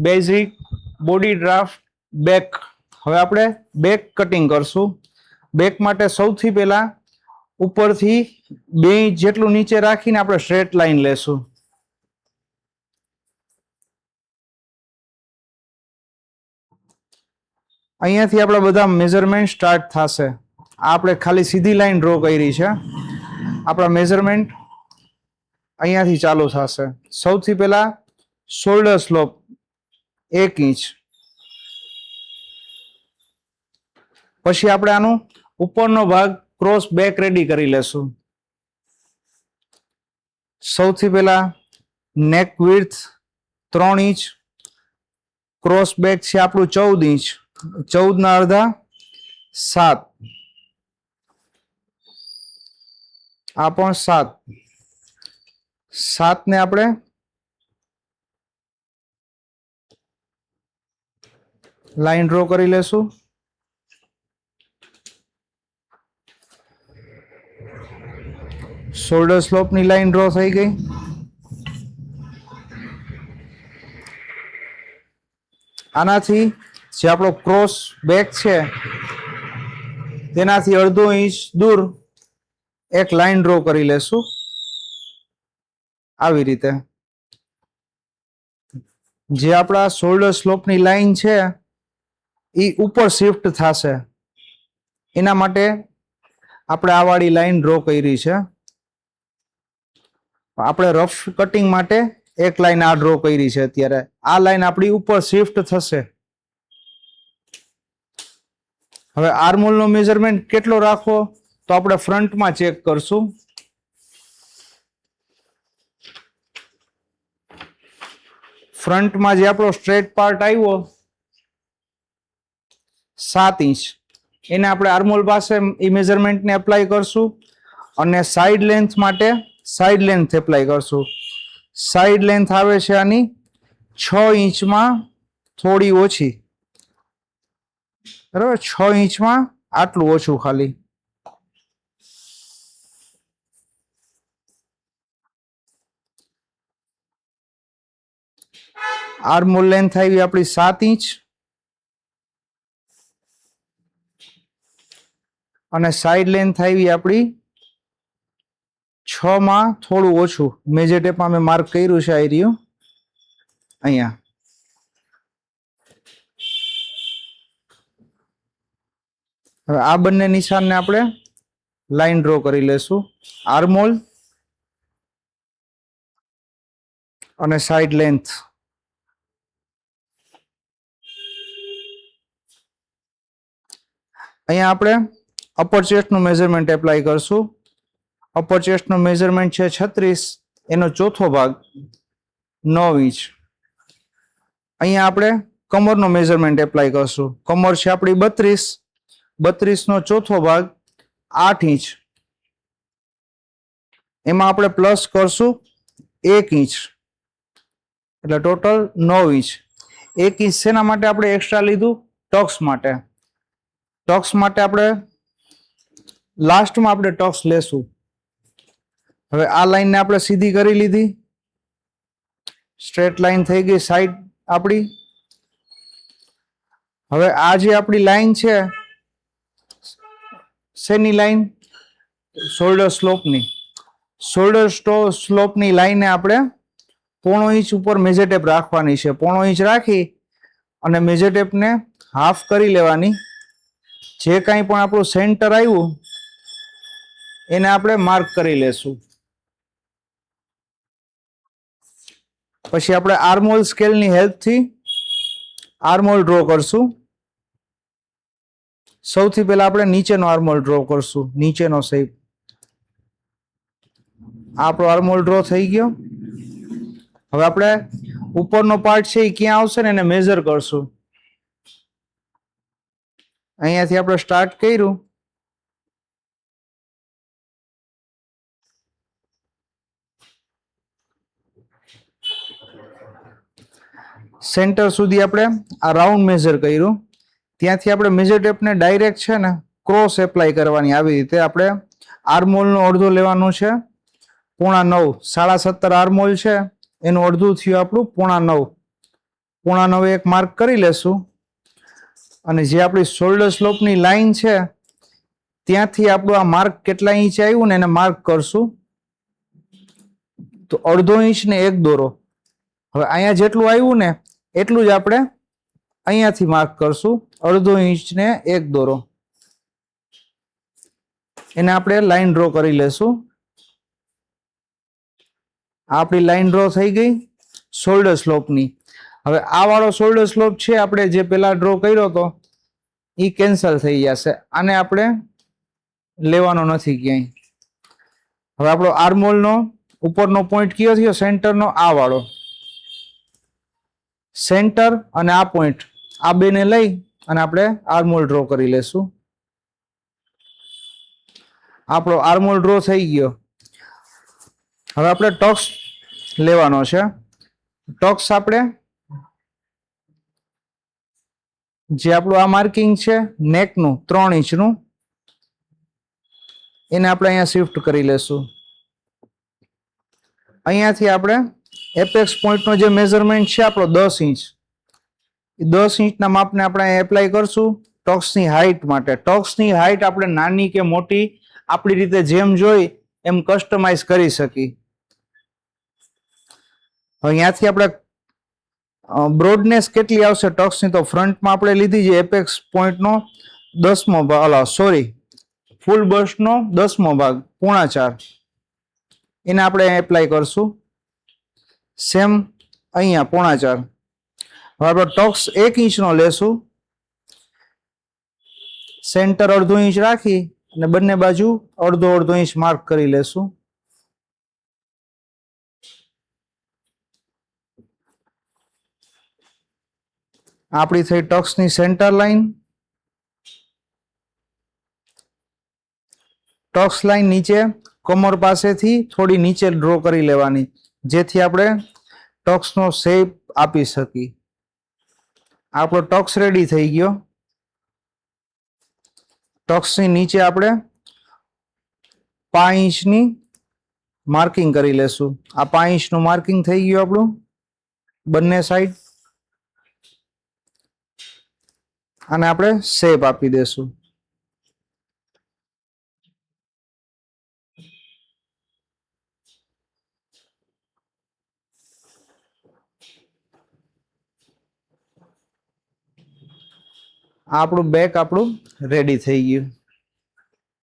Basic, body draft, back. હવે આપણે back cutting કરશું. બેક માટે સૌથી પહેલા ઉપરથી 2 ઇંચ જેટલું નીચે રાખીને આપણે સ્ટ્રેટ લાઈન લેશું. અહીંયાથી આપણા બધા મેઝરમેન્ટ સ્ટાર્ટ થશે. આપણે ખાલી સીધી લાઈન ડ્રો કરી છે. આપણા મેઝરમેન્ટ અહીંયાથી ચાલુ થશે. સૌથી પહેલા શોલ્ડર સ્લોપ 1 ઇંચ. પછી આપણે આનું ઉપરનો ભાગ ક્રોસ બેક રેડી કરી લેશું. સૌથી પહેલા નેક વિડ્થ 3 ઇંચ. ક્રોસ બેક છે આપણું 14 ઇંચ. 14 ના અડધા 7. આ પણ 7. 7 ને આપણે લાઈન ડ્રો કરી લેશું. શોલ્ડર સ્લોપની લાઈન ડ્રો થઈ ગઈ. આનાથી જે આપણો ક્રોસ બેક છે તેનાથી અડધો ઇંચ દૂર એક લાઈન ડ્રો કરી લેશું. આવી રીતે જે આપણા શોલ્ડર સ્લોપની લાઈન છે એ ઉપર શિફ્ટ થશે. એના માટે આપણે આ વાળી લાઈન ડ્રો કરી છે. આપણે રફ કટિંગ માટે એક લાઈન આ ડ્રો કરી છે. અત્યારે આ લાઈન આપણી ઉપર શિફ્ટ થશે. હવે આર્મહોલનો મેઝરમેન્ટ કેટલો રાખવો તો આપણે ફ્રન્ટમાં ચેક કરશું. ફ્રન્ટમાં જે આપણો સ્ટ્રેટ પાર્ટ આવ્યો 7 ઇંચ, એને આપણે આર્મહોલ પાસે એ મેઝરમેન્ટને એપ્લાય કરશું. અને સાઈડ લેન્થ માટે સાઈડ લેન્થ એપ્લાય કરશું. સાઈડ લેન્થ આવે છે આની 6 ઇંચમાં થોડી ઓછી. બરાબર, 6 ઇંચમાં આટલું ઓછું ખાલી. આર્મહોલ લેન્થ આવી આપણી 7 ઇંચ. અને સાઈડ લેન્થ આવી આપણી 6 માં થોડું ઓછું. મેજર ટેપમાં મેં માર્ક કર્યું છે આ રહ્યું અહીંયા. હવે આ બંને નિશાનને આપણે લાઈન ડ્રો કરી લેશું. આર્મહોલ અને સાઈડ લેન્થ. અહીંયા આપણે અપર ચેસ્ટનું મેઝરમેન્ટ એપ્લાય કરશું. અપર ચેસ્ટનું મેઝરમેન્ટ છે 36, એનો ચોથો ભાગ 9 ઇંચ. અહીંયા આપણે કમરનો મેઝરમેન્ટ એપ્લાય કરશું. કમર છે આપણી 32, 32 નો ચોથો ભાગ 8 ઇંચ. એમાં આપણે પ્લસ કરશું 1 ઇંચ, એટલે ટોટલ 9 ઇંચ. 1 ઇંચ શેના માટે આપણે એક્સ્ટ્રા લીધું? ટક્સ માટે. ટક્સ માટે આપણે લાસ્ટમાં આપણે ટક્સ લેશું. હવે આ લાઈનને આપણે સીધી કરી લીધી. સ્ટ્રેટ લાઈન થઈ ગઈ સાઈડ આપણી. હવે આ જે આપણી લાઈન છે શેની લાઈન? શોલ્ડર સ્લોપની. શોલ્ડર સ્લોપની લાઈને આપણે 0.5 ઇંચ ઉપર મેજર ટેપ રાખવાની છે. 0.5 ઇંચ રાખી અને મેજર ટેપને હાફ કરી લેવાની. જે કાંઈ પણ આપણું સેન્ટર આવ્યું એને આપણે માર્ક કરી લેશું. પછી આપણે આર્મહોલ સ્કેલની હેલ્પથી આર્મહોલ ડ્રો કરશું. સૌથી પહેલા આપણે નીચેનો આર્મહોલ ડ્રો કરશું. નીચેનો શેપ. આપણો આર્મહોલ ડ્રો થઈ ગયો. હવે આપણે ઉપરનો પાર્ટ છે એ ક્યાં આવશે ને એને મેઝર કરશું. અહીંયાથી આપણે સ્ટાર્ટ કર્યું. સેન્ટર સુધી આપણે આ રાઉન્ડ મેઝર કર્યું. ત્યાંથી આપણે મેજર ટેપને ડાયરેક્ટ છે ને ક્રોસ એપ્લાય કરવાની. આવી રીતે આપણે આર્મહોલનો અડધો લેવાનું છે 0.9. 17.5 આર્મહોલ છે એનું અડધું થયું આપણું 0.9. પોણા 9 એક માર્ક કરી લેશું અને જે આપણી શોલ્ડર સ્લોપની લાઈન છે ત્યાંથી આપણું આ માર્ક કેટલા ઇંચ આવ્યું ને એને માર્ક કરશું. તો 1/2 ઇંચ ને 1 દોરો. હવે અહીંયા જેટલું આવ્યું ને એટલું જ આપણે અહીંયાથી માર્ક કરશું. 1/2 ઇંચ ને 1 દોરો. એને આપણે લાઈન ડ્રો કરી લેશું. આપણી લાઈન ડ્રો થઈ ગઈ શોલ્ડર સ્લોપની. હવે આ વાળો શોલ્ડર સ્લોપ છે આપણે જે પેલા ડ્રો કર્યો હતો એ કેન્સલ થઈ જશે. આને આપણે લેવાનો નથી ક્યાંય. હવે આપણો આર્મહોલનો ઉપરનો પોઈન્ટ કયો થયો? સેન્ટરનો આ વાળો. સેન્ટર અને આ પોઈન્ટ આ બેને લઈ અને આપણે આર્મહોલ ડ્રો કરી લેશું. આપણો આર્મહોલ ડ્રો થઈ ગયો. હવે આપણે ટોક્સ લેવાનો છે. ટોક્સ આપણે જે આપણું આ માર્કિંગ છે નેકનું 3 ઇંચનું એને આપણે અહીંયા શિફ્ટ કરી લેશું. અહીંયાથી આપણે એપેક્સ પોઈન્ટનો જે મેઝરમેન્ટ છે આપણો 10 ઇંચ, એ 10 ઇંચના માપને આપણે એપ્લાય કરશું ટોક્સની હાઈટ માટે. ટોક્સની હાઈટ આપણે નાની કે મોટી આપણી રીતે જેમ જોઈ એમ કસ્ટમાઇઝ કરી શકી. હવે અહીંયાથી આપણે બ્રોડનેસ કેટલી આવશે ટોક્સની? તો ફ્રન્ટમાં આપણે લીધી છે એપેક્સ પોઈન્ટનો 10મો ભાગ, ફૂલ બસ્ટનો 10મો ભાગ, 4.5. એને આપણે એપ્લાય કરશું. સેમ અહીંયા 4.5. હવે આપણે ટોક્સ 1 ઇંચનો લેશું. સેન્ટર 1/2 ઇંચ રાખી અને બંને બાજુ 1/2 ઇંચ માર્ક કરી લેશું. આપણી થઈ ટોક્સની સેન્ટર લાઈન. ટોક્સ લાઈન નીચે કમર પાસેથી થોડી નીચે ડ્રો કરી લેવાની જેથી આપણે ટોક્સનો શેપ આપી શકીએ. આપણો ટોક્સ રેડી થઈ ગયો. ટોક્સની નીચે આપણે 5 ઇંચની માર્કિંગ કરી લેશું. આ 5 ઇંચનું માર્કિંગ થઈ ગયું આપણું બંને સાઈડ. અને આપણે શેપ આપી દેશું. આપણું બેક આપણું રેડી થઈ ગયું.